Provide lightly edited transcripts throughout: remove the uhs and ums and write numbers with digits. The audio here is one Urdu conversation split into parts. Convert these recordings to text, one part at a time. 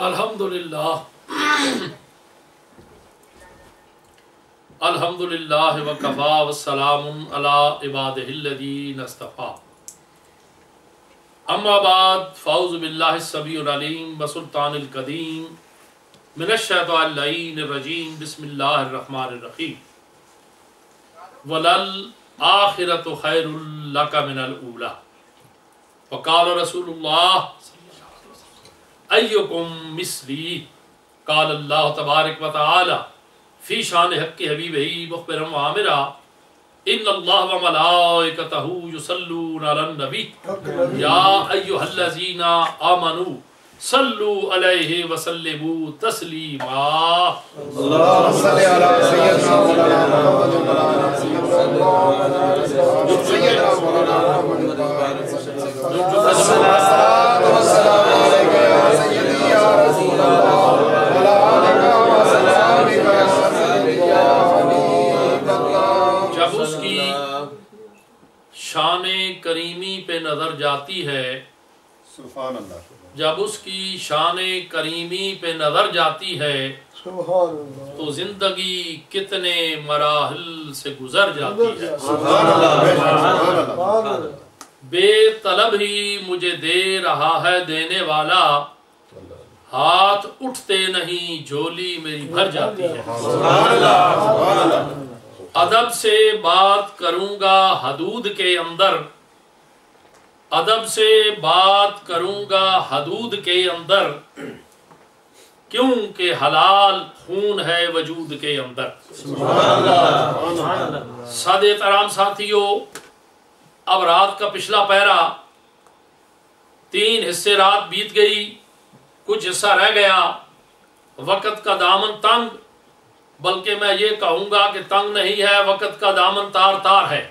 الحمدللہ الحمدللہ وکفا والسلام علی عبادہ الذین اصطفیٰ اما بعد فاعوذ باللہ السمیع العلیم وسلطان القدیم من الشیطان اللعین الرجیم بسم اللہ الرحمن الرحیم وللآخرۃ خیر لک من الاولی وقال رسول اللہ ایکم مثلی قال اللہ تبارک و تعالی فی شان حق حبیبہ مخبرا وعامرا ان اللہ و ملائکتہ یصلون علی النبی یا ایہا الذین آمنوا صلوا علیہ وسلموا تسلیما اللہم صلی علی سیدنا مولانا محمد وعلی سیدنا مولانا محمد الصلاۃ والسلام علیک یا سیدی یا رسول اللہ وعلی آلک وصحبہ وسلم یا حبیب اللہ۔ جب اس کی شان کریمی پہ نظر جاتی ہے، سبحان اللہ، جب اس کی شان کریمی پہ نظر جاتی ہے تو زندگی کتنے مراحل سے گزر جاتی ہے۔ سبحان اللہ، بے طلب ہی مجھے دے رہا ہے دینے والا، ہاتھ اٹھتے نہیں جھولی میری بھر جاتی ہے۔ ادب سے بات کروں گا حدود کے اندر، ادب سے بات کروں گا حدود کے اندر، کیونکہ حلال خون ہے وجود کے اندر۔ صد احترام ساتھیوں، اب رات کا پچھلا پہرا، 3 حصے رات بیت گئی، کچھ حصہ رہ گیا، وقت کا دامن تنگ، بلکہ میں یہ کہوں گا کہ تنگ نہیں ہے، وقت کا دامن تار تار ہے۔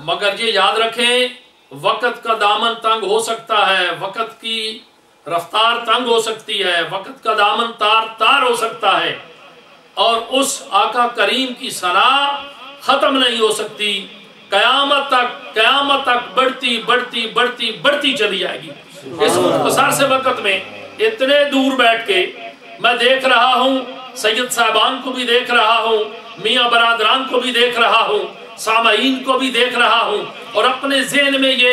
مگر یہ یاد رکھیں، وقت کا دامن تنگ ہو سکتا ہے، وقت کی رفتار تنگ ہو سکتی ہے، وقت کا دامن تار تار ہو سکتا ہے، اور اس آقا کریم کی ثنا ختم نہیں ہو سکتی، قیامت تک بڑھتی بڑھتی بڑھتی بڑھتی چلی جائے گی۔ اس مختصر سے وقت میں اتنے دور بیٹھ کے میں دیکھ رہا ہوں، سید صاحبان کو بھی دیکھ رہا ہوں، میاں برادران کو بھی دیکھ رہا ہوں، سامعین کو بھی دیکھ رہا ہوں، اور اپنے ذہن میں یہ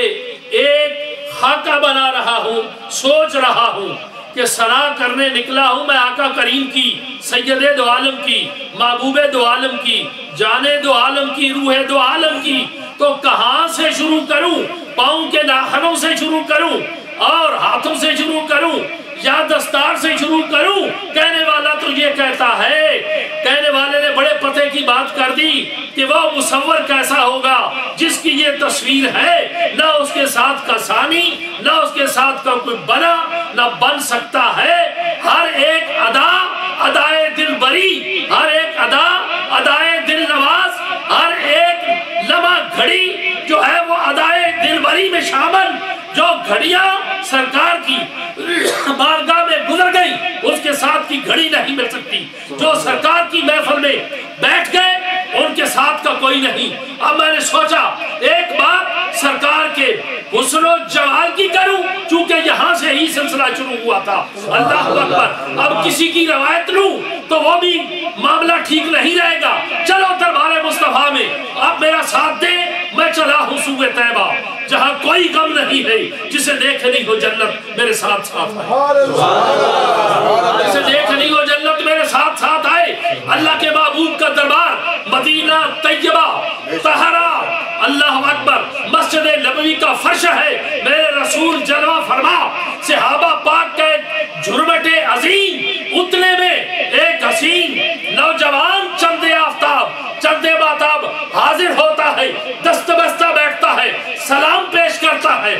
ایک خاکہ بنا رہا ہوں، سوچ رہا ہوں کہ ثنا کرنے نکلا ہوں میں آقا کریم کی، سید دو عالم کی، محبوب دو عالم کی، جان دو عالم کی، روح دو عالم کی، تو کہاں سے شروع کروں؟ پاؤں کے ناخنوں سے شروع کروں اور ہاتھوں سے شروع کروں یا دستار سے شروع کروں؟ کہنے والا تو یہ کہتا ہے، کہنے والے نے بڑے پتے کی بات کر دی کہ وہ مصور کیسا ہوگا جس کی یہ تصویر ہے، نہ اس کے ساتھ کا ثانی، نہ اس کے ساتھ کا کوئی بنا، نہ بن سکتا ہے۔ ہر ایک ادا ادائے دل بری، ہر ایک ادا ادائے دل نواز، ہر ایک لمحہ گھڑی جو ہے وہ ادائے دل بری میں شامل۔ جو گھڑیاں سرکار کی بارگاہ میں گزر گئی اس کے ساتھ کی گھڑی نہیں مل سکتی، جو سرکار کی محفل میں بیٹھ گئے ان کے ساتھ کا کوئی نہیں۔ اب میں نے سوچا ایک بات سرکار کے حسن و جمال کی کروں، چونکہ یہاں سے ہی سلسلہ شروع ہوا تھا۔ اللہ اکبر، اب کسی کی روایت لوں تو وہ بھی معاملہ ٹھیک نہیں رہے گا۔ چلو دربار مصطفیٰ میں اب میرا ساتھ دیں، میں چلا ہوں سوئے طیبہ، جہاں کوئی غم نہیں ہے، جسے دیکھنی ہو جنت میرے ساتھ ساتھ آئے، جسے دیکھنی ہو جنت میرے ساتھ ساتھ آئے۔ اللہ کے محبوب کا دربار مدینہ طیبہ طہرہ، اللہ اکبر، مسجد نبوی کا فرش ہے۔ میرے رسول جلوہ فرما، صحابہ پاک کے جھرمٹ عظیم، اتنے میں ایک حسین نوجوان چند آفتاب، چند باتاب حاضر ہوتا ہے، دست بستہ بیٹھتا ہے، سلام پیش کرتا ہے۔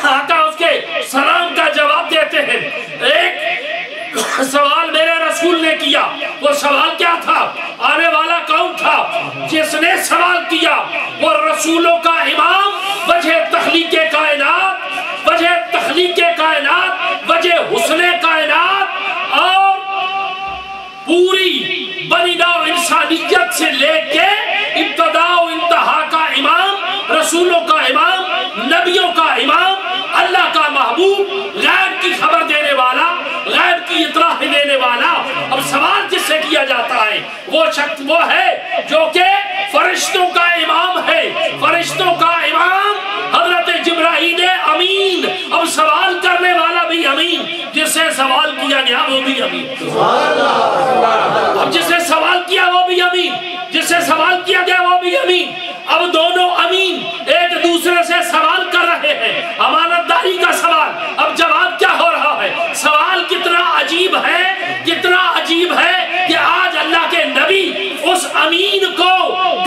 آقا اس کے سلام کا جواب دیتے ہیں۔ ایک سوال میرے رسول نے کیا، وہ سوال کیا تھا؟ آنے والا کون تھا؟ جس نے سوال کیا وہ رسولوں کا امام، وجہ تخلیق کائنات، وجہ تخلیق کائنات، وجہ حسن کائنات، اور پوری بنی نوع انسانیت سے لے کے ابتدا و انتہا کا امام، رسولوں کا امام، نبیوں کا امام، اللہ کا محبوب، غیب کی خبر دینے والا۔ وہ ہے جو کہ فرشتوں کا امام ہے، فرشتوں کا امام حضرت جبرائیل امین۔ اب سوال کرنے والا بھی امین، جس سے سوال کیا گیا وہ بھی امین۔ اب جس سے سوال کیا وہ بھی امین، جس سے سوال کیا گیا وہ بھی امین۔ اب دونوں امین ایک دوسرے سے سوال کر رہے ہیں، امانت داری کا سوال۔ اب جواب کیا ہو رہا ہے؟ سوال کتنا عجیب ہے، کتنا عجیب ہے کہ آج اللہ کے نبی اس امین کو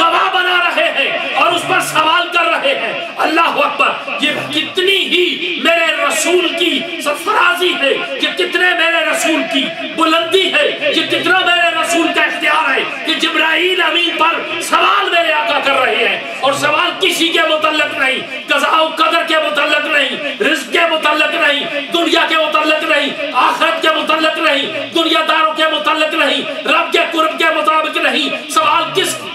گواہ بنا رہے ہیں اور اس پر سوال کر رہے ہیں۔ اللہ اکبر! یہ کتنی ہی میرے رسول کی سرفرازی ہے، یہ کتنے میرے رسول کی بلندی ہے، یہ کتنا میرے رسول کا اختیار ہے کہ جبرائیل امین پر سوال میرے آقا کر رہے ہیں، اور سوال کسی کے متعلق نہیں، قضاء و قدر کے متعلق نہیں، رزق کے متعلق نہیں، دنیا کے متعلق نہیں، آخرت کے متعلق نہیں، دنیا داروں کے متعلق نہیں، رب کے قرب کے مطابق نہیں۔ سوال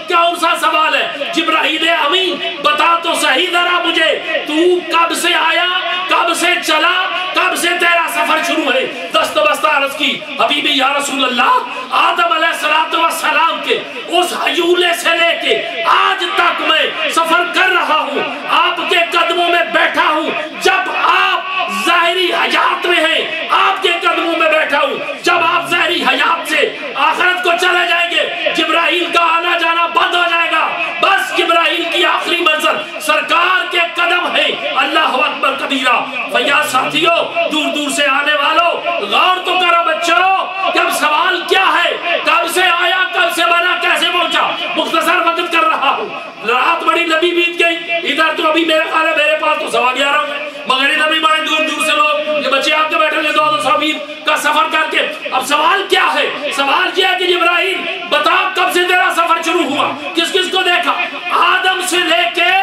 کون سا سوال ہے؟ جبرائیل امین بتا تو صحیح ذرا مجھے، تو کب سے آیا، کب سے چلا، کب سے تیرا سفر شروع ہے؟ دست بستہ عرض کی، حبیبی یا رسول اللہ، آدم علیہ السلام کے اس حیولے سے لے کے آج تک میں سفر کر رہا ہوں، آپ کے قدموں میں بیٹھا ہوں۔ جب آپ ظاہری حیات میں ہیں آپ کے قدموں میں بیٹھا ہوں، جب آپ ظاہری حیات سے آخرت کو چلے جائیں گے جبرائیل کا آنا جانا بند ہو جائے گا۔ بس جبرائیل کی آخری منزل سرکار کے قدم ہے۔ اللہ اکبر کبیرہ۔ بھیا ساتھیوں، دور دور سے آنے والوں، غور تو کرو بچوں کہ اب سوال کیا ہے؟ کب سے آیا، کب سے بنا، کیسے پہنچا؟ مختصر وقت کر رہا ہوں، رات بڑی لمبی بیت گئی، ادھر تو ابھی میرے خیال ہے میرے پاس تو 11:15 ہو گئے، مگر ادھر بھی بڑے دور دور سے لوگ، یہ بچے آپ کے بیٹھے تھے 200 کا سفر کر کے۔ اب سوال کیا ہے؟ سوال کیا ہے کہ جبرائیل بتا کب سے تیرا سفر شروع ہوا، کس کس کو دیکھا؟ آدم سے لے کے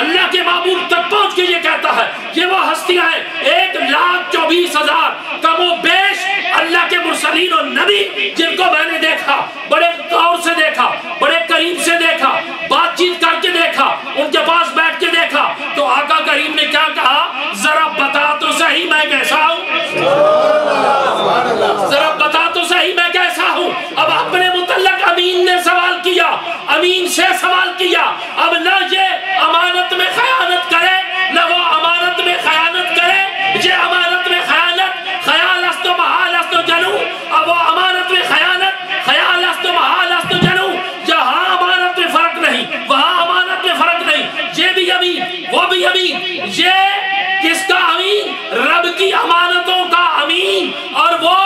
اللہ کے معبود تک پہنچ کے یہ کہتا ہے یہ وہ ہستیاں ہیں 1,24,000 کم و بیش اللہ کے مرسلین اور نبی جن کو میں نے دیکھا، بڑے غور سے دیکھا، بڑے قریب سے دیکھا، بات چیت کر کے دیکھا، ان کے پاس بیٹھ کے دیکھا۔ تو آقا کریم نے کیا کہا؟ ذرا بتا تو صحیح میں کیسا ہوں، ذرا بتا تو صحیح میں کیسا ہوں۔ اب اپنے متعلق امین نے سوال کیا، امین سے سوال کیا۔ اب نہ یہ امانت میں خیانت کرے، نہ وہ امانت میں خیانت کرے، یہ امانت میں خیانت، خیال است و محال است و جنو۔ اب وہ امانت میں خیانت، خیال است و محال است و جنو، جہاں امانت میں فرق نہیں وہاں امانت میں فرق نہیں۔ یہ بھی امین، وہ بھی امین۔ یہ کس کا امین؟ رب کی امانتوں کا امین، اور وہ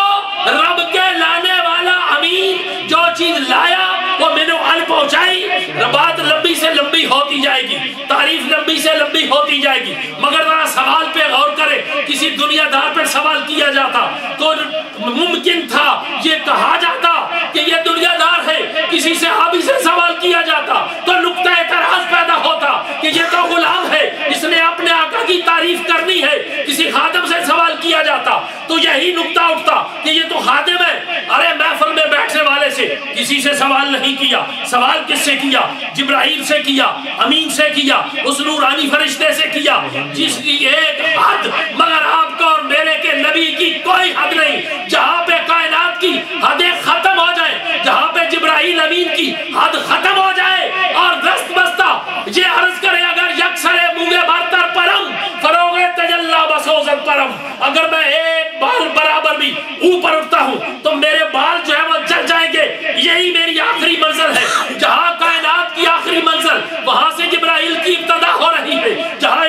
رب کے لانے والا امین۔ جو چیز لایا وہ میں نے پہنچائی۔ بات لمبی سے لمبی ہوتی جائے گی، تعریف لمبی سے لمبی ہوتی جائے گی، مگر ذرا سوال پہ غور کرے۔ کسی دنیا دار پر سوال کیا جاتا تو ممکن تھا یہ کہا جاتا کہ یہ دنیا دار ہے، کسی صحابی سے سوال کیا جاتا تو نقطہ اعتراض پیدا ہوتا کہ یہ تو غلام ہے، اس نے اپنے آقا کی تعریف کرنی ہے۔ کسی خادم سے سوال کیا جاتا تو یہی نقطہ اٹھتا کہ یہ تو خادم ہے۔ ارے محفل میں بیٹھنے والے سے کسی سے سوال نہیں کیا، سوال کس سے کیا؟ جبرائیل سے کیا، امین سے کیا، اس نورانی فرشتے سے کیا، جس کی ایک حد مگر آپ کو اور میرے کے نبی کی کوئی حد نہیں۔ جہاں پہ کائنات کی حدیں ختم ہو جائیں، جہاں پہ جبرائیل امین کی حد ختم ہو جائے اور دست بستہ یہ عرض کرے اگر یکسر موگے برتر پرم فروغ تجلا بسوزن پرم، اگر میں ایک بال برابر بھی اوپر اٹھتا ہوں تو میرے بال جو ہے وہ جل جائیں گے۔ یہی میری آخری منزل ہے، جہاں کائنات کی آخری منزل وہاں سے جبرائیل کی ابتدا ہو رہی ہے، جہاں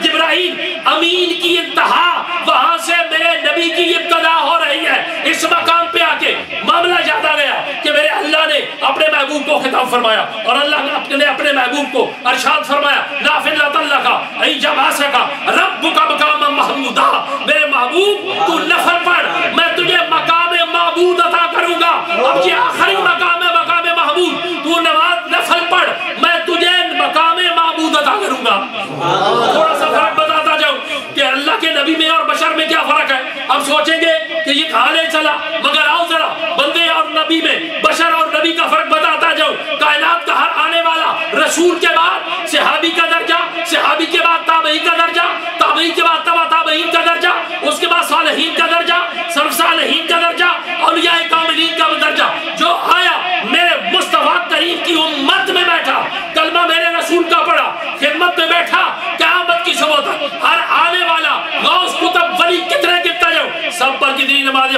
جبرائیل امین کی انتہا وہاں سے میرے نبی کی ابتدا ہو رہی ہے۔ اس مقام پہ آ کے معاملہ یاد آ گیا کہ میرے اللہ نے اپنے محبوب کو خطاب فرمایا اور اللہ نے اپنے محبوب کو ارشاد فرمایا نافلۃ اللہ کا ای جب آ سکا رب کا مقام محمودہ، میرے محبوب تو نفل پڑھ میں تجھے مقام معبود عطا کروں گا۔ اب یہ آخری مقام ہے، مقام محمود، تو نماز نفل پڑھ میں تجھے مقام معبود عطا کروں گا۔ تھوڑا سا فرق بتاتا جاؤں کہ اللہ کے نبی میں اور بشر میں کیا فرق ہے۔ اب سوچیں گے کہ یہ کہاں لے چلا، مگر آؤ ذرا بندے اور نبی میں، بشر اور نبی کا فرق بتاتا جاؤں۔ کائنات کا ہر آنے والا رسول کے بعد صحابی کا درجہ، صحابی کے بعد تابعی کا درجہ، تابعی کے بعد تبع تابعین کا درجہ، اس کے بعد صالحین کا درجہ، سرف صالحین کا درجہ، اولیاء کاملین کا درجہ۔ جو آیا میرے مصطفیٰ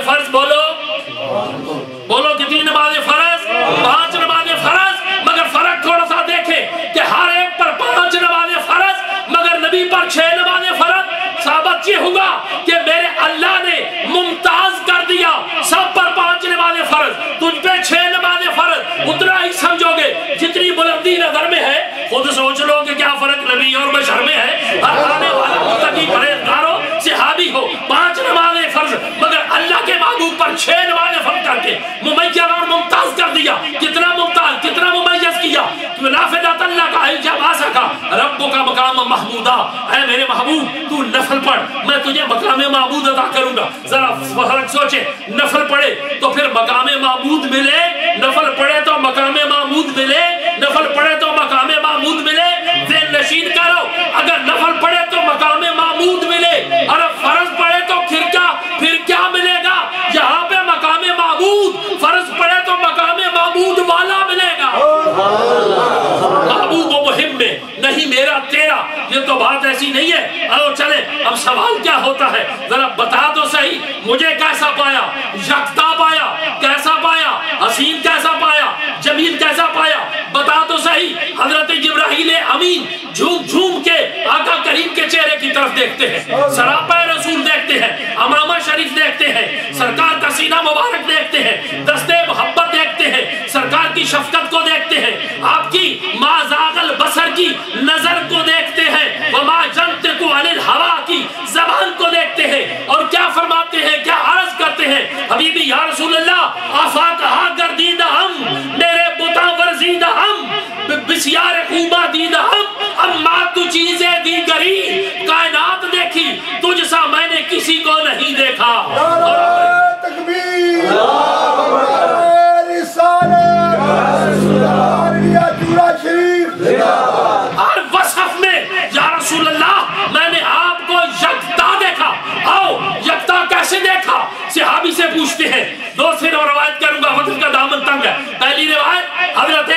فرض بولو بولو کتنی نمازیں فرض 5 نمازیں فرض مگر فرق تھوڑا سا دیکھیں کہ ہر ایک پر 5 نمازیں فرض مگر نبی پر 6 نمازیں فرض ثابت یہ ہوگا کہ میرے اللہ نے ممتاز کر دیا سب پر 5 نمازیں فرض تجھ پہ 6 نمازیں فرض اتنا ہی سمجھو گے جتنی بلندی نظر میں ہے خود سوچ لو کہ کیا فرق نبی اور بشر میں ہے ہر آنے والا متقی پرہیزگار ہو صحابی ہو 5 نمازیں فرض مگر اللہ کے محبوب پر 6 نمازیں فرض کر کے ممیز اور ممتاز کر دیا کتنا ممتاز کتنا ممیز کیا کہ نافذات اللہ کا جب آ سکا رب کا مقام محمودہ اے میرے محبوب تو نفل پڑھ میں تجھے مقام معبود عطا کروں گا ذرا فرق سوچے نفل پڑھے تو پھر مقام معبود ملے نفل پڑھے تو مقام معبود ملے نفل پڑھے تو مقام معبود ملے ذہن نشین کرو اگر نفل پڑھے تو مقام معبود ملے اور فرض پڑھے تو پھر کیا ملے گا یہاں پہ مقام معبود فرض پڑھے تو مقام معبود والا ملے گا محبوب و مہم میں نہیں میرا تیرا یہ تو بات ایسی نہیں ہے آؤ چلے اب سوال کیا ہوتا ہے ذرا بتا تو صحیح مجھے کیسا پایا یکتا پایا کیسا پایا حسین کیسا پایا جمیل کیسا پایا بتا تو صحیح حضرت جبرائیل امین جھوم جھوم کے آقا کریم کے چہرے کی طرف دیکھتے ہیں سراپا رسول دیکھتے ہیں امامہ شریف دیکھتے ہیں سرکار کا سینہ مبارک دیکھتے ہیں دستے محبت دیکھتے ہیں سرکار کی شفقت کو دیکھتے ہیں آپ کی ما زاغ البصر کی نظر کو دیکھتے ہیں وما ينطق عن الهوى کی زبان کو دیکھتے ہیں اور کیا فرماتے ہیں کیا عرض کرتے ہیں حبیبی یا رسول اللہ آفاق ہا گردیدہ ہم میرے بتا ورزیدہ ہم بسیار خوبہ دیدہ ہم اما تو چیزیں دیگری کائنات دیکھی تجھ سا میں نے کسی کو نہیں دیکھا تکبیر رسالت ہر وصف میں یا رسول اللہ میں نے آپ کو یکتا دیکھا آؤ یکتا کیسے دیکھا صحابی سے پوچھتے ہیں دو سے روایت کروں گا وقت کا دامن تنگ ہے پہلی روایت حضرت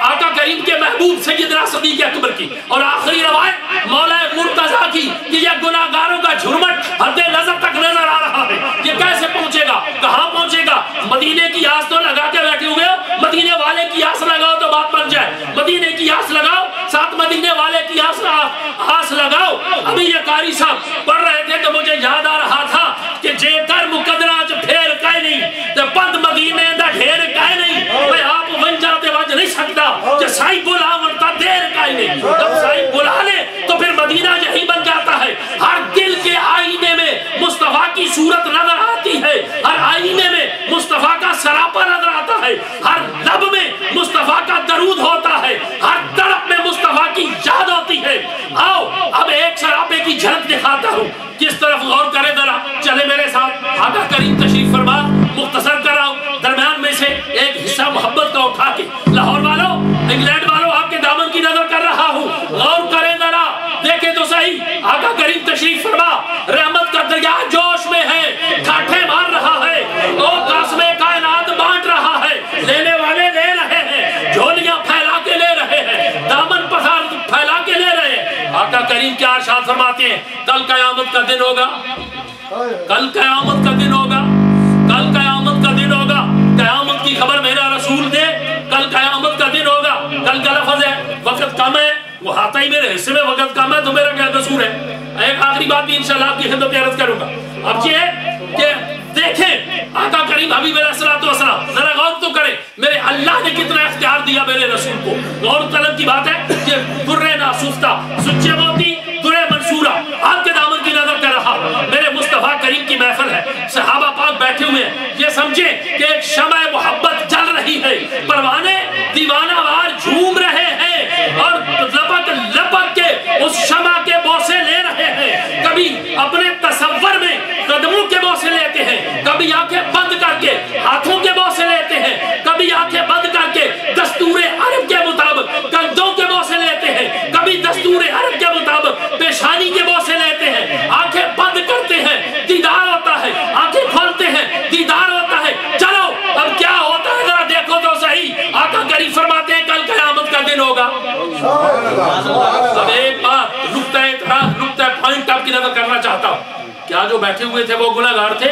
آقا کریم کے محبوب سیدنا صدیق اکبر کی اور آخری روایت مولا مرتضیٰ کی کہ یہ گناہگاروں کا جھرمٹ حد نظر تک نظر آ رہا ہے یہ کیسے پہنچے گا کہاں پہنچے گا مدینے کی آس تو لگا کے بیٹھے ہوئے ہو مدینے والے کی آس لگاؤ تو بات بن جائے مدینے کی آس لگاؤ ساتھ مدینے والے کی آس لگاؤ ابھی یہ قاری صاحب پڑھ رہے تھے تو مجھے یاد آ رہا تھا کہ جے کر مقدرہ جو پھیر کہے نہیں تو بند مدینے دا ڈھیر کہے نہیں میں آپ ونجا دے واج نہیں سکتا کہ سائی بلا ورطا دیر کہے نہیں جب سائی بلا لے تو پھر مدینہ یہی بن جاتا ہے ہر دل کے آئینے میں مصطفیٰ کی صورت نظر آتی ہے ہر آئینے میں مصطفیٰ کا سراپا نظر آتا ہے ہر لب میں مصطفیٰ کا درود ہوتا ہے ہر طرف میں مصطفیٰ کی یاد ہوتی ہے آؤ اب ایک سراپے کی جھلک دکھاتا ہوں کس طرف غور کرے ذرا چلے میرے ساتھ آقا کریم تشریف فرما مختصر کراؤ درمیان میں سے ایک حصہ محبت کا اٹھا کے لاہور والوں انگلینڈ والوں آپ کے دامن کی نظر کر رہا ہوں غور کرے ذرا دیکھیں تو صحیح آقا کریم تشریف فرما رحمت کا دریا جوش میں ہے ٹھاٹھے مار رہا ہے او قاسم کائنات بانٹ رہا ہے لینے والے لے رہے ہیں جھولیاں پھیلا کے لے رہے ہیں دامن پسار پھیلا کے لے رہے ہیں آقا کریم کیا ارشاد فرماتے ہیں کل قیامت کا دن ہوگا کل قیامت کا دن ہوگا کل قیامت کا دن ہوگا قیامت کی خبر میرا رسول دے کل قیامت کا دن ہوگا کل کا لفظ ہے وقت کم ہے وہ ہاتھا ہی میرے حصے میں وقت کم ہے تو میرا کیا قصور ہے ایک آخری بات بھی انشاءاللہ آپ کی خدمت عرض کروں گا اب یہ ہے کہ دیکھیں آقا کریم حبیب علیہ السلام ذرا غور تو کریں میرے اللہ نے کتنا اختیار دیا میرے رسول کو غور طلب کی بات ہے کہ درے ناسوفتہ سچے موتی درے منصورہ آپ کے دامن کی نظر کر رہا میرے مصطفیٰ کریم کی محفل ہے صحابہ پاک بیٹھے ہوئے ہیں یہ سمجھیں کہ ایک شمع محبت جل رہی ہے پروانے دیوانہ وار جھوم رہے ہیں اور لپک لپک کے اس شمع کے بوسے لے رہے ہیں کبھی اپنے تصور میں قدموں کے بوسے لیتے ہیں کبھی آنکھیں بند کر کے ہاتھوں کے بوسے لیتے ہیں کبھی آنکھیں بند کر کے دستور عرب کے مطابق کندھوں کے بوسے لیتے ہیں کبھی دستور عرب کے مطابق پیشانی کے بوسے لیتے ہیں آنکھیں بند کرتے ہیں دیدار ہوتا ہے آنکھیں کھولتے ہیں دیدار ہوتا ہے چلو اب کیا ہوتا ہے ذرا دیکھو تو صحیح آقا کریم فرماتے ہیں کل قیامت کا دن ہوگا اب ایک بات نقطہ اعتراض نقطہ پوائنٹ آپ کی نظر کرنا چاہتا ہوں کیا جو بیٹھے ہوئے تھے وہ گناہگار تھے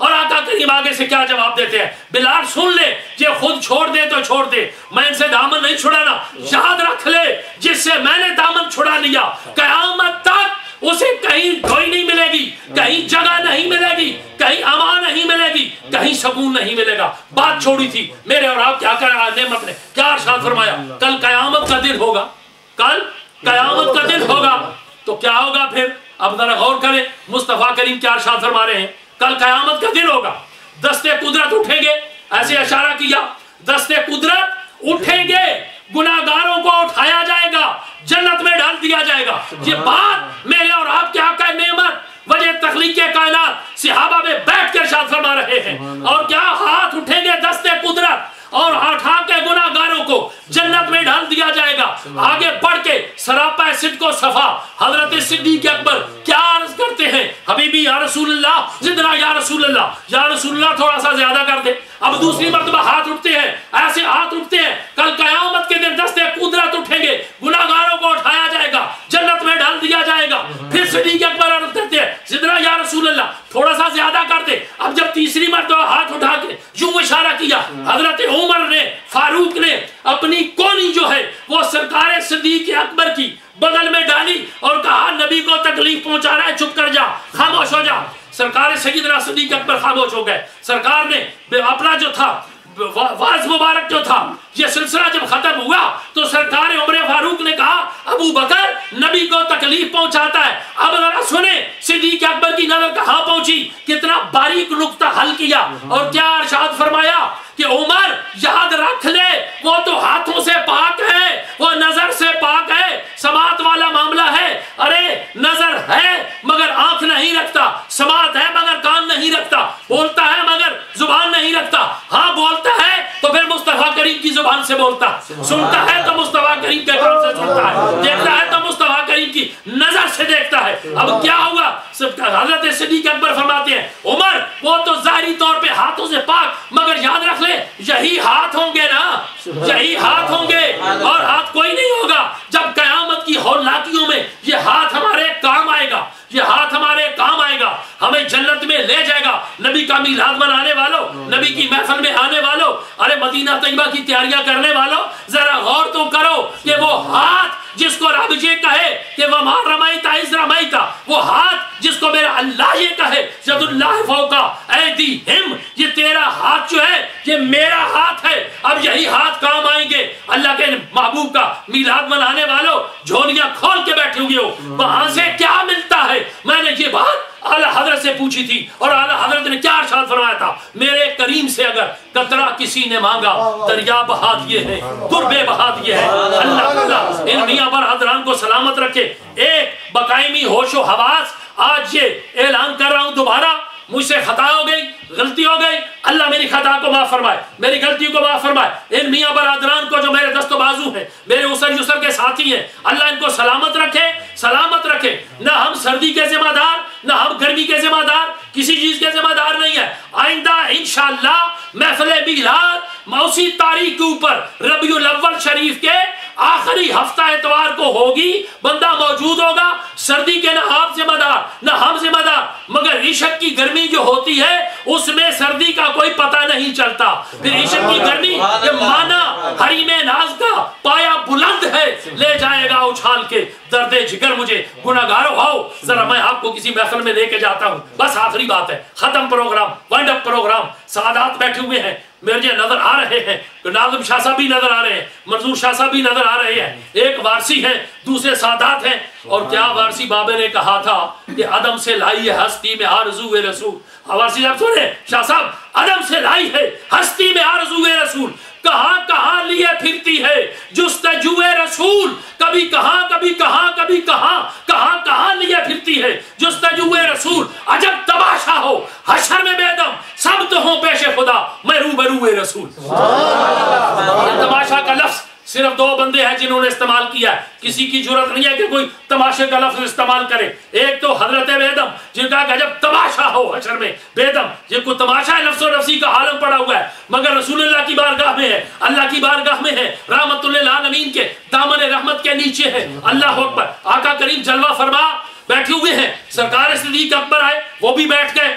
اور آقا کریم آگے سے کیا جواب دیتے ہیں؟ بلال سن لے، یہ خود چھوڑ دے تو چھوڑ دے، میں ان سے دامن نہیں چھڑانا، یاد رکھ لے جس سے میں نے دامن چھڑا لیا قیامت تک اسے کہیں دھوئی نہیں ملے گی، کہیں جگہ نہیں ملے گی، کہیں امان نہیں ملے گی، کہیں سکون نہیں ملے گا۔ بات چھوڑی تھی میرے اور آپ کیا کر نعمت نے کیا ارشاد فرمایا؟ کل قیامت کا دن ہوگا، کل قیامت کا دن ہوگا تو کیا ہوگا پھر؟ اب ذرا غور کریں مصطفیٰ کریم کیا ارشاد فرما رہے ہیں؟ کل قیامت کا دن ہوگا، دستے قدرت اٹھیں گے، ایسے اشارہ کیا، دستے قدرت اٹھیں گے، گناہگاروں کو اٹھایا جائے گا، جنت میں ڈال دیا جائے گا۔ یہ بات میرے اور آپ کے آقا نعمت وجہ تخلیق کائنات صحابہ میں بیٹھ کر ارشاد فرما رہے ہیں۔ اور کیا ہاتھ اٹھیں گے دستے قدرت اور اٹھا کے گناہگاروں کو جنت میں ڈال دیا جائے گا۔ آگے بڑھ کے سراپا صدق و صفا حضرت صدیق اکبر کیا عرض کرتے ہیں؟ حبیبی یا رسول اللہ، زدنا یا رسول اللہ، یا رسول اللہ تھوڑا سا زیادہ کر دے۔ اب دوسری مرتبہ ہاتھ اٹھتے ہیں، ایسے ہاتھ اٹھتے ہیں، کل قیامت کے دن دستے قدرت اٹھیں گے، گناہگاروں کو اٹھایا جائے گا، جنت میں ڈال دیا جائے گا۔ پھر صدیق اکبر عرض کرتے ہیں زدنا یا رسول اللہ تھوڑا سا زیادہ کر دے۔ اب جب تیسری مرتبہ ہاتھ اٹھا کے یوں اشارہ کیا، حضرت عمر نے، فاروق نے اپنی کونی جو ہے وہ سرکار صدیق اکبر کی بغل میں ڈالی اور کہا نبی کو تکلیف پہنچا رہا ہے، چپ کر جا، خاموش ہو جا۔ سرکار سیدنا صدیق اکبر خاموش ہو گئے۔ سرکار نے اپنا جو تھا واز مبارک جو تھا، یہ سلسلہ جب ختم ہوا تو سرکار عمر فاروق نے کہا ابو بکر نبی کو تکلیف پہنچاتا ہے۔ اب ذرا سنیں صدیق اکبر کی نظر کہاں پہنچی، کتنا باریک نقطہ حل کیا اور کیا ارشاد فرمایا کہ عمر یاد رکھ لے وہ تو ہاتھوں سے پاک ہے، وہ نظر سے پاک ہے، سماعت والا معاملہ ہے۔ ارے نظر ہے مگر آنکھ نہیں رکھتا، سماعت ہے مگر کان نہیں رکھتا، بولتا ہے مگر زبان نہیں رکھتا۔ ہاں بولتا ہے تو پھر مصطفیٰ کریم کی زبان سے بولتا، سنتا ہے تو مصطفیٰ کریم کے کان سے سنتا ہے، دیکھتا ہے تو مصطفیٰ کریم کی نظر سے دیکھتا ہے۔ اب کیا ہوا؟ حضرت صدیق اکبر فرماتے ہیں عمر وہ تو ظاہری طور پہ ہاتھوں سے پاک، مگر یاد رکھ لے یہی ہاتھ ہوں گے نا، یہی ہاتھ ہوں گے اور ہاتھ کوئی نہیں ہوگا۔ جب قیامت کی ہولناکیوں میں یہ ہاتھ ہمارے کام آئے گا، یہ ہاتھ ہمارے کام آئے گا، ہمیں جنت میں لے جائے گا۔ نبی کا میلاد منانے والوں، نبی کی محفل میں آنے والوں، ارے مدینہ طیبہ کی تیاریاں کرنے والوں، ذرا غور تو کرو کہ وہ ہاتھ جس کو رب یہ کہے کہ وما رمیت اذ رمیت، وہ ہاتھ جس کو میرا اللہ یہ کہے ید اللہ فوق ایدیہم، یہ تیرا ہاتھ جو ہے یہ میرا ہاتھ ہے۔ اب یہی ہاتھ کام آئیں گے۔ اللہ کے محبوب کا میلاد منانے والوں جھولیاں کھول کے بیٹھے ہوئے ہو، وہاں سے کیا ملتا ہے؟ میں نے یہ بات اعلیٰ حضرت سے پوچھی تھی اور اعلیٰ حضرت نے کیا ارشاد فرمایا تھا؟ میرے کریم سے اگر قطرہ کسی نے مانگا دریا بہا دیے ہیں، تربے بہا دیے ہیں۔ اللہ تعالیٰ ان میاں بر حضران کو سلامت رکھے۔ ایک بقائمی ہوش و حواس آج یہ اعلان کر رہا ہوں دوبارہ، مجھ سے خطا ہو گئی، غلطی ہو گئی، اللہ میری خطا کو معاف فرمائے، میری غلطی کو معاف فرمائے۔ ان میاں برادران کو جو میرے دست و بازو ہیں، میرے اسر یسر کے ساتھی ہیں، اللہ ان کو سلامت رکھے، سلامت رکھے۔ نہ ہم سردی کے ذمہ دار، نہ ہم گرمی کے ذمہ دار، کسی چیز کے ذمہ دار نہیں ہے۔ آئندہ انشاءاللہ محفل میلاد موسی تاریخ کے اوپر ربیع الاول شریف کے آخری ہفتہ اتوار کو ہوگی، بندہ موجود ہوگا۔ سردی کے نہ آپ ذمہ دار نہ ہم ذمہ دار، مگر عشق کی گرمی جو ہوتی ہے اس میں سردی کا کوئی پتہ نہیں چلتا۔ پھر عشق کی گرمی یہ مانا حریم ناز کا پایا بلند ہے، لے جائے گا اچھال کے درد جگر مجھے گناہگارو آؤ۔ ذرا میں آپ کو کسی محفل میں لے کے جاتا ہوں، بس آخری بات ہے، ختم پروگرام، وائنڈ اپ پروگرام۔ سعادات بیٹھے ہوئے ہیں، میرے نظر آ رہے ہیں، ناظم شاہ صاحب بھی نظر آ رہے ہیں، منظور شاہ صاحب بھی نظر آ رہے ہیں، ایک وارسی ہیں، دوسرے سادات ہیں۔ اور کیا وارسی بابے نے کہا تھا کہ عدم سے لائی ہے ہستی میں آرزو رسول۔ وارسی صاحب سنیں، شاہ صاحب عدم سے لائی ہے ہستی میں آرزو رسول، کہاں کہاں لیے پھرتی ہے جستجو رسول، کبھی کہاں کبھی کہاں کبھی کہاں، کہاں کہاں لیے پھرتی ہے جستجو رسول۔ عجب تماشا ہو حشر میں بے دم سب تو ہوں پیش خدا میں روبرو رسول۔ یہ تماشا کا لفظ صرف دو بندے ہیں جنہوں نے استعمال کیا ہے، کسی کی جرت نہیں ہے کہ کوئی تماشے کا لفظ استعمال کرے۔ ایک تو حضرت بیدم جن کا کہ جب تماشا ہو حشر میں بیدم، یہ کوئی تماشا ہے، نفس و نفسی کا عالم پڑا ہوا ہے، مگر رسول اللہ کی بارگاہ میں ہے، اللہ کی بارگاہ میں ہے، رحمت للعالمین کے دامن رحمت کے نیچے ہے۔ اللہ اکبر، آقا کریم جلوہ فرما بیٹھے ہوئے ہیں، سرکار صدیق اکبر آئے، وہ بھی بیٹھ گئے،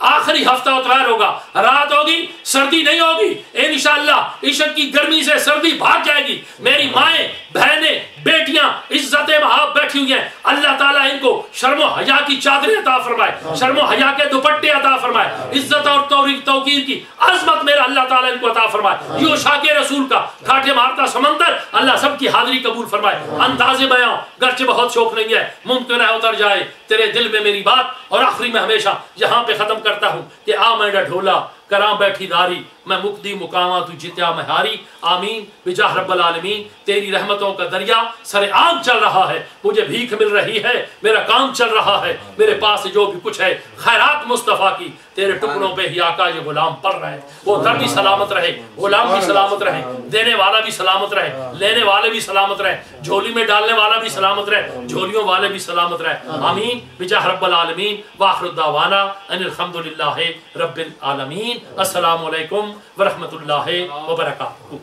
آخری ہفتہ اتوار ہوگا، رات ہوگی، سردی نہیں ہوگی انشاءاللہ، عشق کی گرمی سے سردی بھاگ جائے گی۔ میری مائیں، بہنیں، بیٹیاں عزت مآب بیٹھی ہوئی ہیں، اللہ تعالیٰ ان کو شرم و حیا کی چادریں عطا فرمائے، شرم و حیا کے دوپٹے عطا فرمائے، عزت اور توقیر کی عظمت میرا اللہ تعالیٰ ان کو عطا فرمائے۔ یوں شاک رسول کا ٹھاٹھے مارتا سمندر اللہ سب کی حاضری قبول فرمائے۔ انداز بیان گرچہ بہت شوق نہیں ہے، ممکن ہے اتر جائے تیرے دل میں میری بات، اور آخری میں ہمیشہ یہاں پہ ختم کرتا ہوں کہ آ میں ڈھولا کراں بیٹھی داری، میں مقدی مقامہ تو جتیا مہاری، آمین بجاہ رب العالمین۔ تیری رحمتوں کا دریا سر عام چل رہا ہے، مجھے بھیک مل رہی ہے، میرا کام چل رہا ہے، میرے پاس جو بھی کچھ ہے خیرات مصطفیٰ کی، تیرے ٹکڑوں پہ ہی آقا یہ غلام پڑھ رہا ہے۔ وہ در بھی سلامت رہے، غلام بھی سلامت رہے، دینے والا بھی سلامت رہے، لینے والے بھی سلامت رہے، جھولی میں ڈالنے والا بھی سلامت رہے، جھولیوں والے بھی سلامت رہے، آمین بجاہ رب العالمین۔ وآخر دعوانا ان الحمدللہ رب العالمین۔ السلام علیکم ورحمۃ اللہ وبرکاتہ۔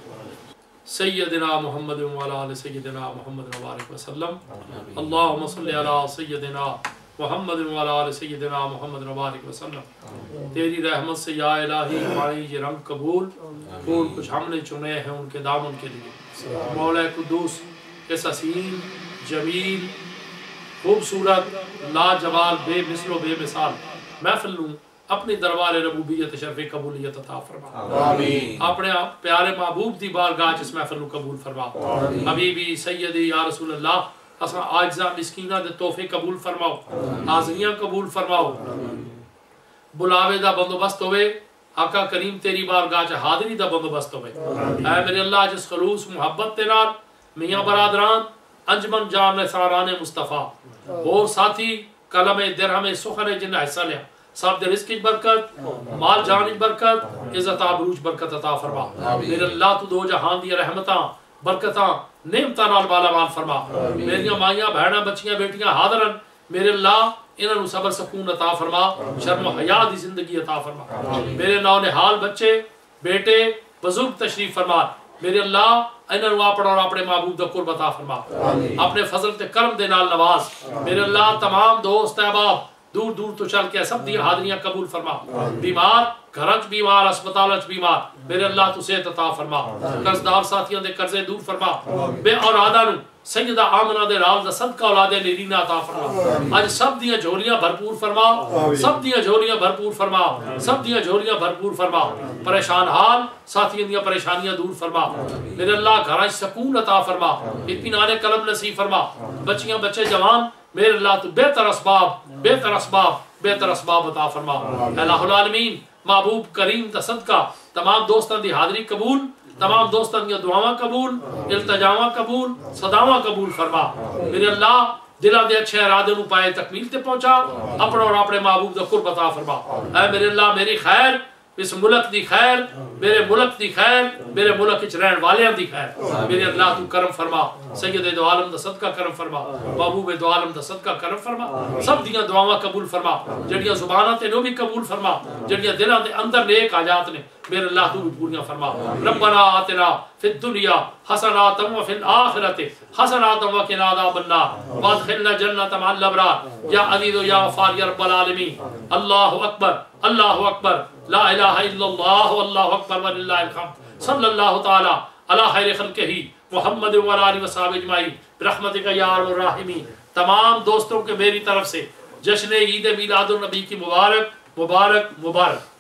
سیدنا محمد وعلی آل سیدنا محمد وبارک وسلم۔ اللہم صلی علی سیدنا محمد وعلی آل سیدنا محمد وبارک وسلم۔ تیری رحمت سے یا الہی ہمارے یہ رنگ قبول، پھول کچھ ہم نے چنے ہیں ان کے دامن کے لیے۔ مولا قدوس اس حسین، جمیل، خوبصورت، لاجوال، بے مثل و بے مثال محفل لوں اپنی دربار ربوبیت شرف قبولیت عطا فرما، اپنے پیارے محبوب دی بارگاہ اس محفل کو قبول فرما۔ حبیبی سیدی یا رسول اللہ اساں عاجزاں مسکیناں دے تحفے قبول فرماؤ، حاضریاں قبول فرماؤ، بلاوے دا بندوبست ہوئے، آقا کریم تیری بارگاہ چ حاضری دا بندوبست ہوئے۔ اے میرے اللہ جس خلوص محبت تے نال میاں برادران انجمن جام ساران مصطفیٰ اور ساتھی کلم درہم سخن جن حصہ لیا، سب دے رزق برکت، مال جان برکت، عزت آبروج برکت عطا فرما۔ میرے اللہ تو دو جہان دی رحمتاں برکتاں نعمتاں نال بالا مال فرما۔ میریاں مائیاں بہناں بچیاں بیٹیاں حاضرن، میرے اللہ انہاں نو صبر سکون عطا فرما، شرم و حیا دی زندگی عطا فرما۔ میرے نونہال بچے بیٹے بزرگ تشریف فرما، میرے اللہ انہاں نو اپنا اور اپنے محبوب دا قرب عطا فرما، اپنے فضل تے کرم دے نال نواز۔ میرے اللہ تمام دوست احباب دور دور تو چل کے سب دی حاضریاں قبول فرما، بیمار گھرچ بیمار، اسپتالچ بیمار، میرے اللہ تو صحت عطا فرما، قرضدار ساتھیاں دے قرضے دور فرما، بے اولاداں نو سیدہ آمنہ دے رال دا صدقہ اولاد لیرینا عطا فرما۔ آج سب دیاں جھولیاں بھرپور فرما، سب دیاں جھولیاں بھرپور فرما، سب دیاں جھولیاں بھرپور فرما، پریشان حال ساتھیاں دیاں پریشانیاں دور فرما، میرے اللہ گھراں سکون عطا فرما، اطمینان قلب نصیب فرما، بچیاں بچے جوان میرے اللہ تو بہتر اسباب عطا فرما۔ الہ العالمین محبوب کریم دا صدقہ تمام دوستاں دی حاضری قبول، تمام دوستاں دی دعاواں قبول، التجاواں قبول، صداواں قبول فرما۔ میرے اللہ دلہ دے اچھے ارادے نو پائے تکمیل تے پہنچا، اپنا اور اپنے محبوب دا قرب عطا فرما۔ اے میرے اللہ میری خیر، اس ملک دی خیر، میرے ملک دی خیر، میرے ملک اچ رہن والیاں دی خیر، میرے اللہ تو کرم فرما، سید دو عالم دا صدقہ کرم فرما، محبوب دو عالم دا صدقہ کرم فرما، سب دیاں دعاواں قبول فرما، جڑیاں زباناں تے نو بھی قبول فرما، جڑیاں دلاں دے اندر نیک حاجات نے میرے اللہ تو بھی پوریاں فرما۔ ربنا آتنا فی الدنیا حسنات وفی الآخرۃ حسنات وقنا عذاب النار وادخلنا جنۃ مع الابرار یا عزیز یا غفار یا رب العالمین۔ اللہ اکبر، اللہ اکبر، لا الہ الا اللہ واللہ اکبر وللہ الحمد۔ صلی اللہ تعالی علی خیر خلقہ محمد وعلی آلہ وصحبہ اجمعین برحمتک یا ارحم الراحمین۔ تمام دوستوں کے میری طرف سے جشن عید میلاد النبی کی مبارک مبارک مبارک۔